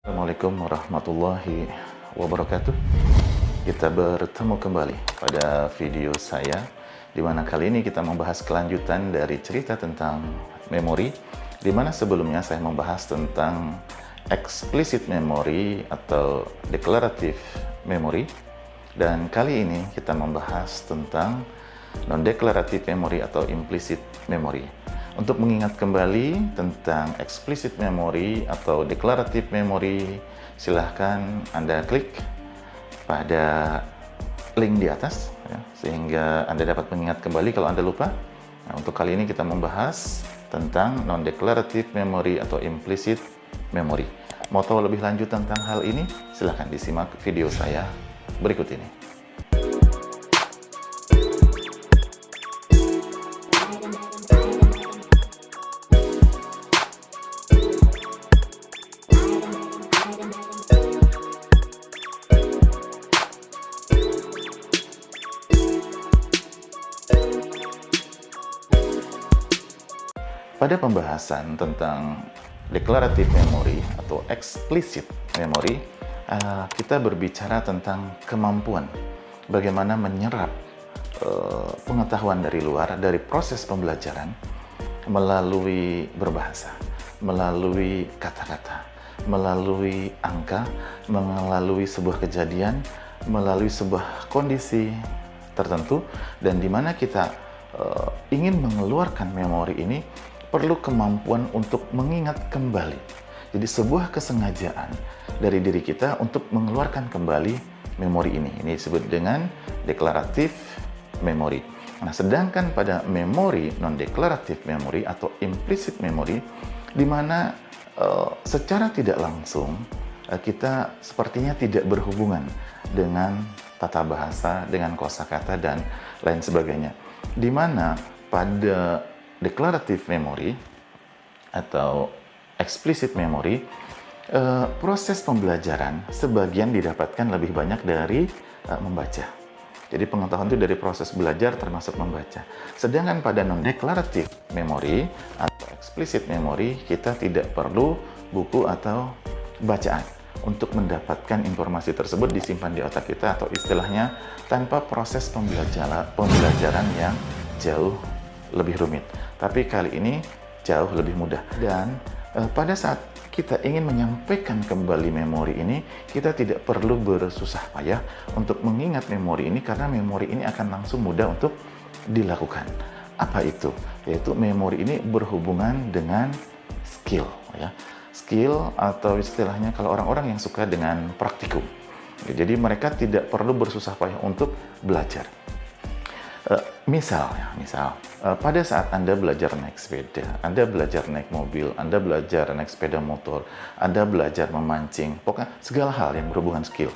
Assalamualaikum warahmatullahi wabarakatuh. Kita bertemu kembali pada video saya, di mana kali ini kita membahas kelanjutan dari cerita tentang memori, di mana sebelumnya saya membahas tentang explicit memory atau declarative memory, dan kali ini kita membahas tentang non-declarative memory atau implicit memory. Untuk mengingat kembali tentang explicit memory atau declarative memory, silahkan Anda klik pada link di atas, ya, sehingga Anda dapat mengingat kembali kalau Anda lupa. Nah, untuk kali ini kita membahas tentang non-declarative memory atau implicit memory. Mau tahu lebih lanjut tentang hal ini? Silahkan disimak video saya berikut ini. Pada pembahasan tentang declarative memory atau explicit memory, kita berbicara tentang kemampuan bagaimana menyerap pengetahuan dari luar, dari proses pembelajaran melalui berbahasa, melalui kata-kata, melalui angka, melalui sebuah kejadian, melalui sebuah kondisi tertentu, dan di mana kita ingin mengeluarkan memori ini perlu kemampuan untuk mengingat kembali. Jadi sebuah kesengajaan dari diri kita untuk mengeluarkan kembali memori ini. Ini disebut dengan declarative memory. Nah, sedangkan pada memori non-declarative memory atau implicit memory, di mana secara tidak langsung kita sepertinya tidak berhubungan dengan tata bahasa, dengan kosakata dan lain sebagainya. Di mana pada declarative memory atau explicit memory, proses pembelajaran sebagian didapatkan lebih banyak dari membaca. Jadi pengetahuan itu dari proses belajar termasuk membaca. Sedangkan pada non-declarative memory atau explicit memory, kita tidak perlu buku atau bacaan untuk mendapatkan informasi tersebut disimpan di otak kita, atau istilahnya tanpa proses pembelajaran yang jauh lebih rumit. Tapi kali ini jauh lebih mudah. Dan pada saat kita ingin menyampaikan kembali memori ini, kita tidak perlu bersusah payah untuk mengingat memori ini, karena memori ini akan langsung mudah untuk dilakukan. Apa itu? Yaitu memori ini berhubungan dengan skill, ya. Skill atau istilahnya kalau orang-orang yang suka dengan praktikum. Jadi mereka tidak perlu bersusah payah untuk belajar. Misal, pada saat Anda belajar naik sepeda, Anda belajar naik mobil, Anda belajar naik sepeda motor, Anda belajar memancing, pokoknya segala hal yang berhubungan skill.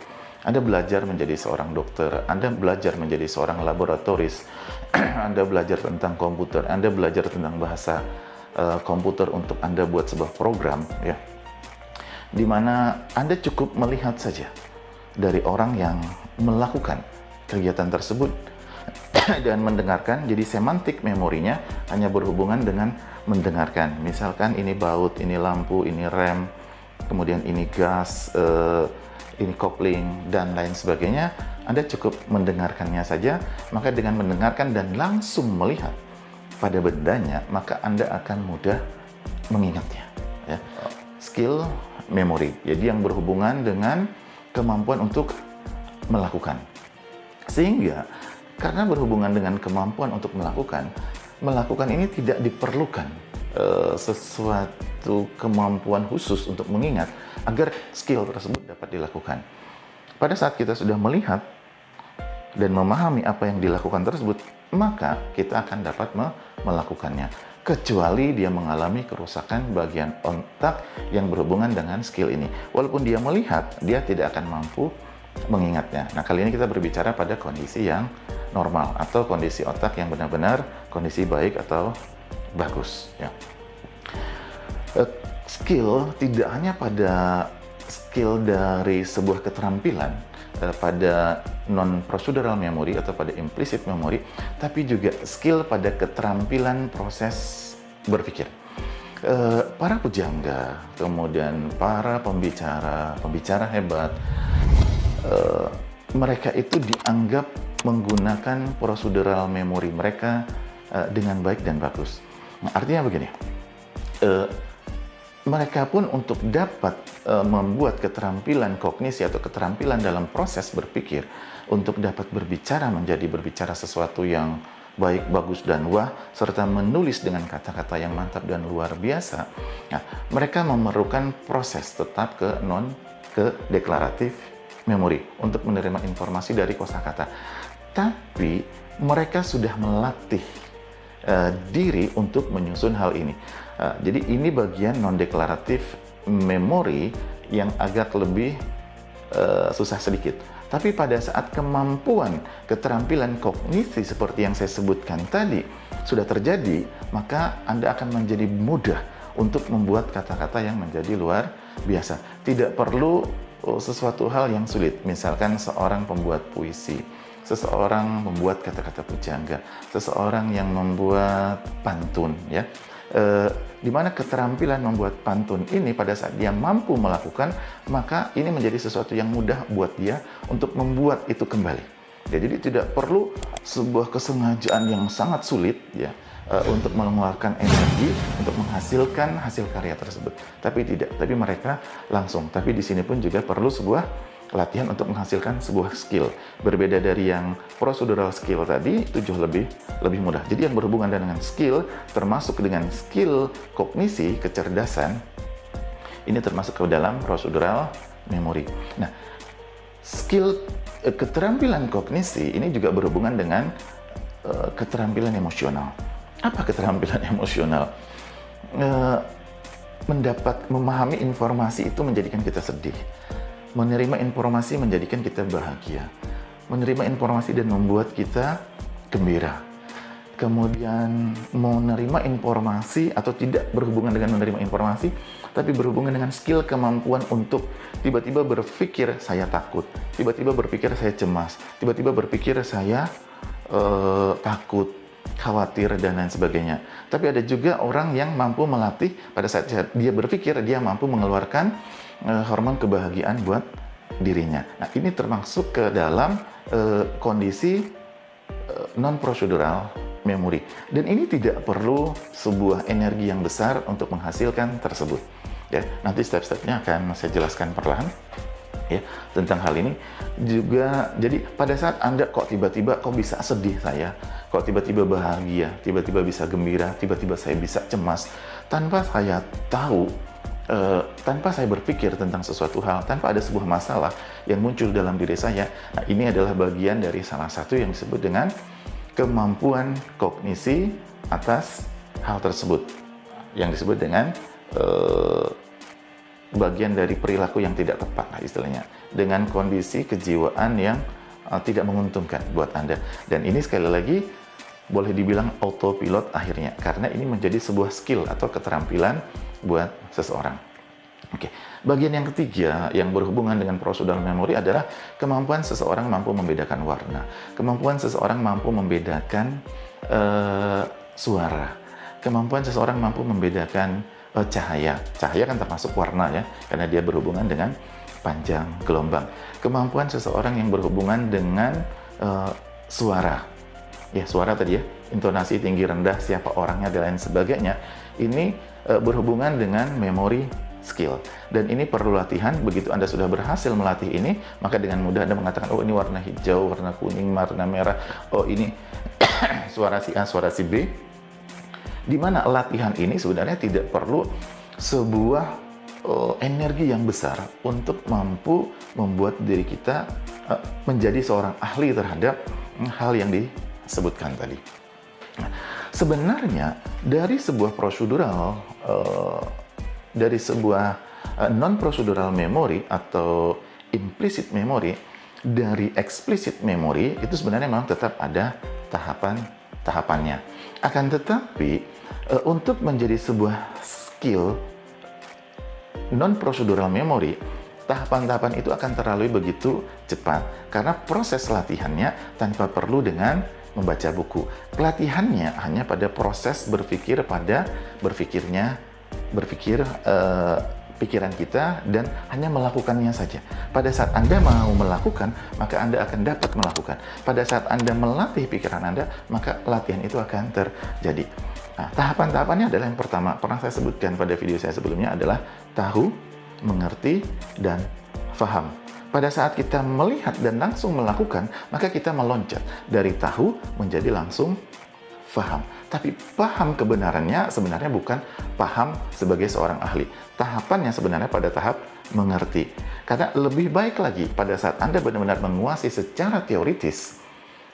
Anda belajar menjadi seorang dokter, Anda belajar menjadi seorang laboratoris, Anda belajar tentang komputer, Anda belajar tentang bahasa komputer untuk Anda buat sebuah program, ya, di mana Anda cukup melihat saja dari orang yang melakukan kegiatan tersebut dan mendengarkan. Jadi semantik memorinya hanya berhubungan dengan mendengarkan. Misalkan ini baut, ini lampu, ini rem, kemudian ini gas, ini kopling, dan lain sebagainya. Anda cukup mendengarkannya saja. Maka dengan mendengarkan dan langsung melihat pada bendanya, maka Anda akan mudah mengingatnya, ya. Skill memory, jadi yang berhubungan dengan kemampuan untuk melakukan. Sehingga karena berhubungan dengan kemampuan untuk melakukan ini tidak diperlukan sesuatu kemampuan khusus untuk mengingat agar skill tersebut dapat dilakukan. Pada saat kita sudah melihat dan memahami apa yang dilakukan tersebut, maka kita akan dapat melakukannya, kecuali dia mengalami kerusakan bagian otak yang berhubungan dengan skill ini. Walaupun dia melihat, dia tidak akan mampu mengingatnya. Nah, kali ini kita berbicara pada kondisi yang normal atau kondisi otak yang benar-benar kondisi baik atau bagus, ya. Skill tidak hanya pada skill dari sebuah keterampilan, pada non-procedural memory atau pada implicit memory, tapi juga skill pada keterampilan proses berpikir. Para pujangga, kemudian para pembicara hebat, eh, mereka itu dianggap menggunakan procedural memory mereka dengan baik dan bagus. Nah, artinya begini, eh, mereka pun untuk dapat membuat keterampilan kognisi atau keterampilan dalam proses berpikir, untuk dapat menjadi berbicara sesuatu yang baik, bagus, dan wah, serta menulis dengan kata-kata yang mantap dan luar biasa. Nah, mereka memerlukan proses tetap ke deklaratif memori untuk menerima informasi dari kosakata. Tapi mereka sudah melatih diri untuk menyusun hal ini. Jadi ini bagian non-deklaratif memori yang agak lebih susah sedikit. Tapi pada saat kemampuan, keterampilan kognisi seperti yang saya sebutkan tadi sudah terjadi, maka Anda akan menjadi mudah untuk membuat kata-kata yang menjadi luar biasa. Tidak perlu sesuatu hal yang sulit. Misalkan seorang pembuat puisi, seseorang membuat kata-kata pujangga, seseorang yang membuat pantun, ya. Di mana keterampilan membuat pantun ini pada saat dia mampu melakukan, maka ini menjadi sesuatu yang mudah buat dia untuk membuat itu kembali. Ya, jadi tidak perlu sebuah kesengajaan yang sangat sulit, ya, untuk mengeluarkan energi untuk menghasilkan hasil karya tersebut. Tapi mereka langsung. Tapi di sini pun juga perlu sebuah latihan untuk menghasilkan sebuah skill. Berbeda dari yang procedural skill tadi, itu jauh lebih mudah. Jadi yang berhubungan dengan skill, termasuk dengan skill kognisi, kecerdasan, ini termasuk ke dalam procedural memory. Nah, skill keterampilan kognisi ini juga berhubungan dengan keterampilan emosional. Apa keterampilan emosional? Memahami informasi itu menjadikan kita sedih. Menerima informasi menjadikan kita bahagia. Menerima informasi dan membuat kita gembira. Kemudian menerima informasi atau tidak berhubungan dengan menerima informasi, tapi berhubungan dengan skill, kemampuan untuk tiba-tiba berpikir saya takut, tiba-tiba berpikir saya cemas, tiba-tiba berpikir saya takut, khawatir, dan lain sebagainya. Tapi ada juga orang yang mampu melatih pada saat dia berpikir, dia mampu mengeluarkan hormon kebahagiaan buat dirinya. Nah, ini termasuk ke dalam kondisi non-procedural memory. Dan ini tidak perlu sebuah energi yang besar untuk menghasilkan tersebut. Ya, nanti step-stepnya akan saya jelaskan perlahan. Ya, tentang hal ini juga. Jadi pada saat Anda kok tiba-tiba kok bisa sedih saya, kok tiba-tiba bahagia, tiba-tiba bisa gembira, tiba-tiba saya bisa cemas, tanpa saya tahu, tanpa saya berpikir tentang sesuatu hal, tanpa ada sebuah masalah yang muncul dalam diri saya. Nah, ini adalah bagian dari salah satu yang disebut dengan kemampuan kognisi atas hal tersebut, yang disebut dengan bagian dari perilaku yang tidak tepat, istilahnya, dengan kondisi kejiwaan yang tidak menguntungkan buat Anda. Dan ini sekali lagi boleh dibilang autopilot akhirnya, karena ini menjadi sebuah skill atau keterampilan buat seseorang. Oke, bagian yang ketiga yang berhubungan dengan procedural memory adalah kemampuan seseorang mampu membedakan warna, kemampuan seseorang mampu membedakan suara, kemampuan seseorang mampu membedakan cahaya. Cahaya kan termasuk warna, ya, karena dia berhubungan dengan panjang gelombang. Kemampuan seseorang yang berhubungan dengan suara, ya, suara tadi, ya, intonasi, tinggi, rendah, siapa orangnya, dan lain sebagainya. Ini berhubungan dengan memory skill, dan ini perlu latihan. Begitu Anda sudah berhasil melatih ini, maka dengan mudah Anda mengatakan, oh ini warna hijau, warna kuning, warna merah, oh ini suara si A, suara si B. Di mana latihan ini sebenarnya tidak perlu sebuah energi yang besar untuk mampu membuat diri kita menjadi seorang ahli terhadap hal yang disebutkan tadi. Nah, sebenarnya dari sebuah procedural, dari sebuah non-procedural memory atau implicit memory, dari explicit memory itu sebenarnya memang tetap ada tahapannya. Akan tetapi untuk menjadi sebuah skill non-procedural memory, tahapan-tahapan itu akan terlalui begitu cepat karena proses latihannya tanpa perlu dengan membaca buku. Pelatihannya hanya pada proses berpikirnya berpikir pikiran kita dan hanya melakukannya saja. Pada saat Anda mau melakukan, maka Anda akan dapat melakukan. Pada saat Anda melatih pikiran Anda, maka latihan itu akan terjadi. Nah, tahapan-tahapannya adalah yang pertama, pernah saya sebutkan pada video saya sebelumnya adalah tahu, mengerti, dan faham. Pada saat kita melihat dan langsung melakukan, maka kita meloncat dari tahu menjadi langsung faham. Tapi paham kebenarannya sebenarnya bukan paham sebagai seorang ahli. Tahapannya sebenarnya pada tahap mengerti. Karena lebih baik lagi pada saat Anda benar-benar menguasai secara teoritis,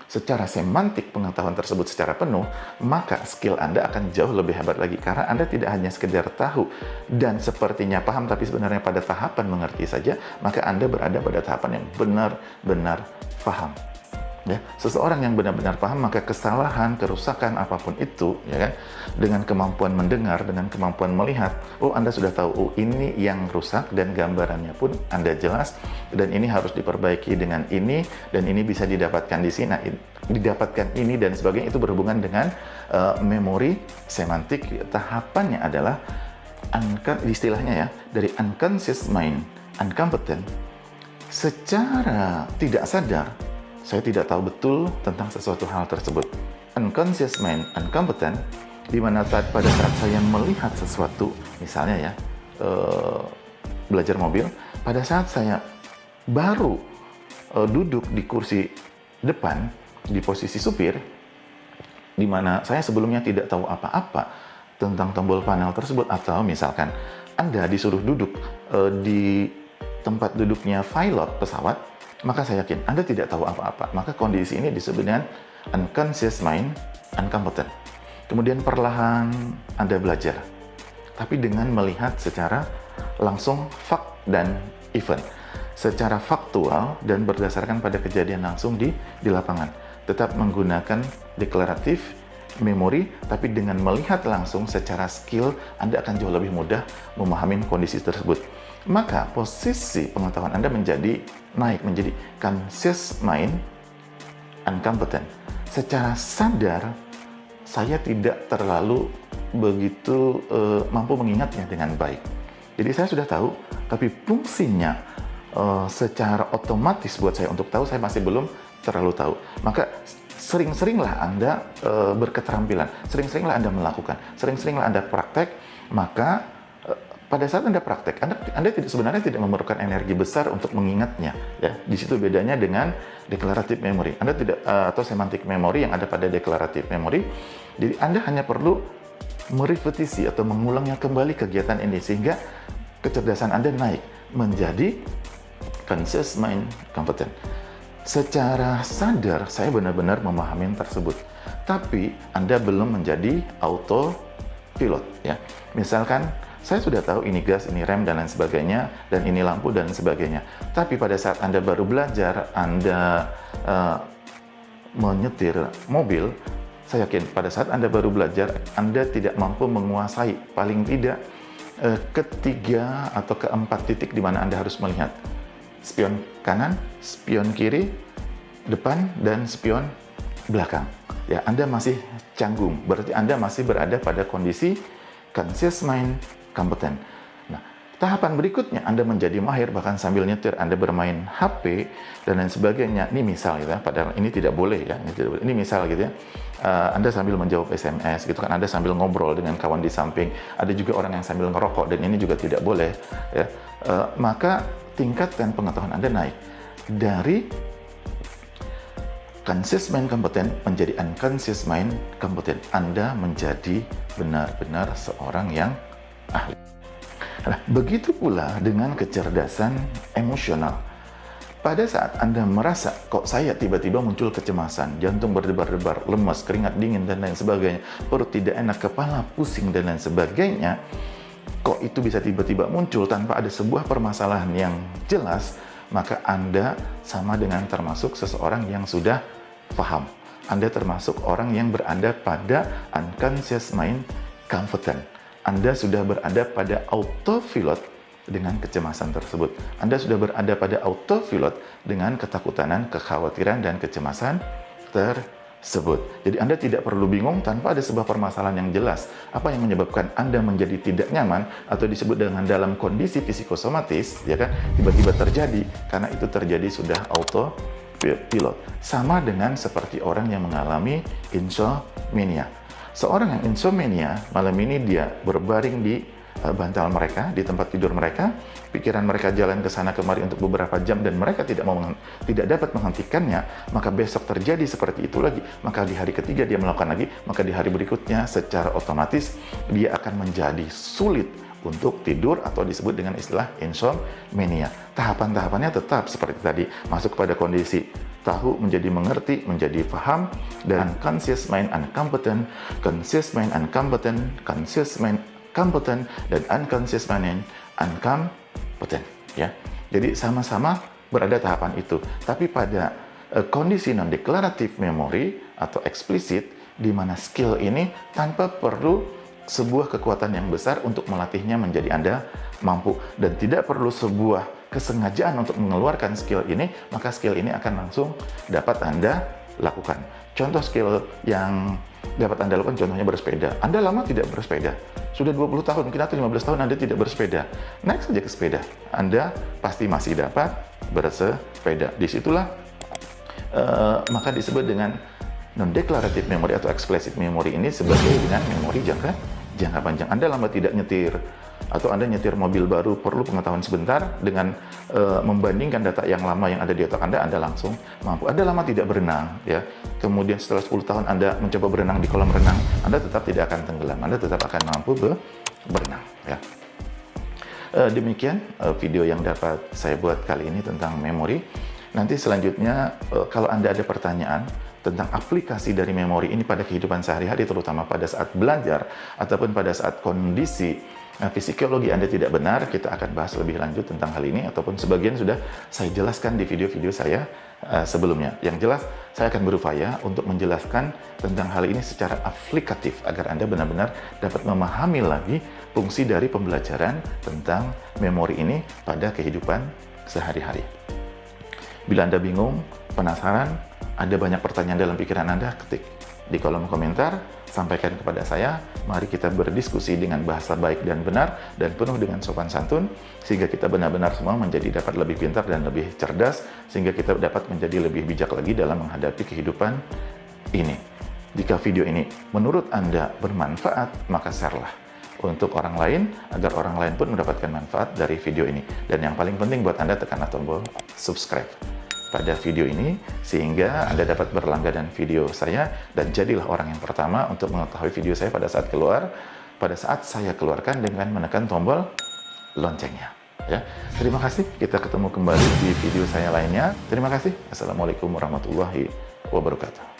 secara semantik pengetahuan tersebut secara penuh, maka skill Anda akan jauh lebih hebat lagi. Karena Anda tidak hanya sekedar tahu dan sepertinya paham, tapi sebenarnya pada tahapan mengerti saja, maka Anda berada pada tahapan yang benar-benar paham. Ya, seseorang yang benar-benar paham, maka kesalahan, kerusakan apapun itu, ya kan, dengan kemampuan mendengar, dengan kemampuan melihat, oh Anda sudah tahu, oh ini yang rusak dan gambarannya pun Anda jelas, dan ini harus diperbaiki dengan ini, dan ini bisa didapatkan di sini, nah, didapatkan ini dan sebagainya. Itu berhubungan dengan memori semantik. Tahapannya adalah istilahnya ya, dari unconscious mind, incompetent, secara tidak sadar saya tidak tahu betul tentang sesuatu hal tersebut. Unconscious mind, incompetent, di mana pada saat saya melihat sesuatu, misalnya ya, belajar mobil, pada saat saya baru duduk di kursi depan, di posisi supir, di mana saya sebelumnya tidak tahu apa-apa tentang tombol panel tersebut, atau misalkan Anda disuruh duduk di tempat duduknya pilot pesawat, maka saya yakin Anda tidak tahu apa-apa. Maka kondisi ini disebut dengan unconscious mind, incompetent. Kemudian perlahan Anda belajar, tapi dengan melihat secara langsung fact dan event, secara faktual dan berdasarkan pada kejadian langsung di lapangan. Tetap menggunakan deklaratif memori, tapi dengan melihat langsung secara skill, Anda akan jauh lebih mudah memahami kondisi tersebut. Maka posisi pengetahuan Anda menjadi naik, menjadi conscious mind, incompetent. Secara sadar, saya tidak terlalu begitu mampu mengingatnya dengan baik. Jadi saya sudah tahu, tapi fungsinya secara otomatis buat saya untuk tahu, saya masih belum terlalu tahu. Maka sering-seringlah Anda berketerampilan, sering-seringlah Anda melakukan, sering-seringlah Anda praktek, maka pada saat Anda praktek, Anda sebenarnya tidak memerlukan energi besar untuk mengingatnya. Ya, di situ bedanya dengan declarative memory. Anda tidak atau semantic memory yang ada pada declarative memory. Jadi Anda hanya perlu merepetisi atau mengulangnya kembali kegiatan ini sehingga kecerdasan Anda naik menjadi conscious mind competent. Secara sadar saya benar-benar memahami tersebut, tapi Anda belum menjadi autopilot. Ya, misalkan saya sudah tahu ini gas, ini rem, dan lain sebagainya, dan ini lampu, dan sebagainya. Tapi pada saat Anda baru belajar, Anda menyetir mobil, saya yakin pada saat Anda baru belajar, Anda tidak mampu menguasai paling tidak ketiga atau keempat titik di mana Anda harus melihat. Spion kanan, spion kiri, depan, dan spion belakang. Ya, Anda masih canggung, berarti Anda masih berada pada kondisi conscious mind kompeten. Nah, tahapan berikutnya Anda menjadi mahir bahkan sambil nyetir, Anda bermain HP dan lain sebagainya. Ini misal gitu ya, padahal ini tidak boleh ya. Ini misal gitu ya. Anda sambil menjawab SMS gitu kan, Anda sambil ngobrol dengan kawan di samping. Ada juga orang yang sambil ngerokok dan ini juga tidak boleh ya. Maka tingkatkan pengetahuan Anda naik dari conscious mind competent menjadi unconscious mind competent. Anda menjadi benar-benar seorang yang ahli. Nah, begitu pula dengan kecerdasan emosional. Pada saat Anda merasa, kok saya tiba-tiba muncul kecemasan, jantung berdebar-debar, lemas, keringat dingin, dan lain sebagainya, perut tidak enak, kepala pusing, dan lain sebagainya, kok itu bisa tiba-tiba muncul tanpa ada sebuah permasalahan yang jelas, maka Anda sama dengan termasuk seseorang yang sudah paham. Anda termasuk orang yang berada pada unconscious mind competent. Anda sudah berada pada autopilot dengan kecemasan tersebut. Anda sudah berada pada autopilot dengan ketakutan, kekhawatiran, dan kecemasan tersebut. Jadi Anda tidak perlu bingung tanpa ada sebuah permasalahan yang jelas. Apa yang menyebabkan Anda menjadi tidak nyaman atau disebut dengan dalam kondisi psikosomatis, ya kan? Tiba-tiba terjadi karena itu terjadi sudah autopilot. Sama dengan seperti orang yang mengalami insomnia. Seorang yang insomnia, malam ini dia berbaring di bantal mereka, di tempat tidur mereka, pikiran mereka jalan ke sana kemari untuk beberapa jam dan mereka tidak dapat menghentikannya, maka besok terjadi seperti itu lagi, maka di hari ketiga dia melakukan lagi, maka di hari berikutnya secara otomatis dia akan menjadi sulit untuk tidur atau disebut dengan istilah insomnia. Tahapan-tahapannya tetap seperti tadi, masuk kepada kondisi tahu, menjadi mengerti, menjadi paham, dan conscious mind uncompetent, conscious mind uncompetent, conscious mind competent, dan unconscious mind uncompetent, ya. Jadi sama-sama berada tahapan itu. Tapi pada kondisi non-declarative memory atau explicit, di mana skill ini tanpa perlu sebuah kekuatan yang besar untuk melatihnya menjadi Anda mampu, dan tidak perlu sebuah kesengajaan untuk mengeluarkan skill ini, maka skill ini akan langsung dapat Anda lakukan. Contoh skill yang dapat Anda lakukan contohnya bersepeda. Anda lama tidak bersepeda, sudah 20 tahun, mungkin atau 15 tahun Anda tidak bersepeda. Naik saja ke sepeda, Anda pasti masih dapat bersepeda. Disitulah maka disebut dengan non-declarative memory atau explicit memory ini sebagai dengan memori jangka panjang. Anda lama tidak nyetir, atau Anda nyetir mobil baru, perlu pengetahuan sebentar, dengan membandingkan data yang lama yang ada di otak Anda langsung mampu. Anda lama tidak berenang, ya, kemudian setelah 10 tahun Anda mencoba berenang di kolam renang, Anda tetap tidak akan tenggelam, Anda tetap akan mampu berenang, ya. Demikian video yang dapat saya buat kali ini tentang memori. Nanti selanjutnya kalau Anda ada pertanyaan tentang aplikasi dari memori ini pada kehidupan sehari-hari, terutama pada saat belajar ataupun pada saat kondisi psikologi Anda tidak benar, kita akan bahas lebih lanjut tentang hal ini, ataupun sebagian sudah saya jelaskan di video-video saya sebelumnya. Yang jelas, saya akan berupaya untuk menjelaskan tentang hal ini secara aplikatif agar Anda benar-benar dapat memahami lagi fungsi dari pembelajaran tentang memori ini pada kehidupan sehari-hari. Bila Anda bingung, penasaran, ada banyak pertanyaan dalam pikiran Anda, ketik di kolom komentar, sampaikan kepada saya. Mari kita berdiskusi dengan bahasa baik dan benar dan penuh dengan sopan santun, sehingga kita benar-benar semua menjadi dapat lebih pintar dan lebih cerdas, sehingga kita dapat menjadi lebih bijak lagi dalam menghadapi kehidupan ini. Jika video ini menurut Anda bermanfaat, maka share-lah untuk orang lain, agar orang lain pun mendapatkan manfaat dari video ini. Dan yang paling penting buat Anda, tekan tombol subscribe pada video ini, sehingga Anda dapat berlangganan video saya dan jadilah orang yang pertama untuk mengetahui video saya pada saat keluar, pada saat saya keluarkan, dengan menekan tombol loncengnya, ya. Terima kasih, kita ketemu kembali di video saya lainnya. Terima kasih. Assalamualaikum warahmatullahi wabarakatuh.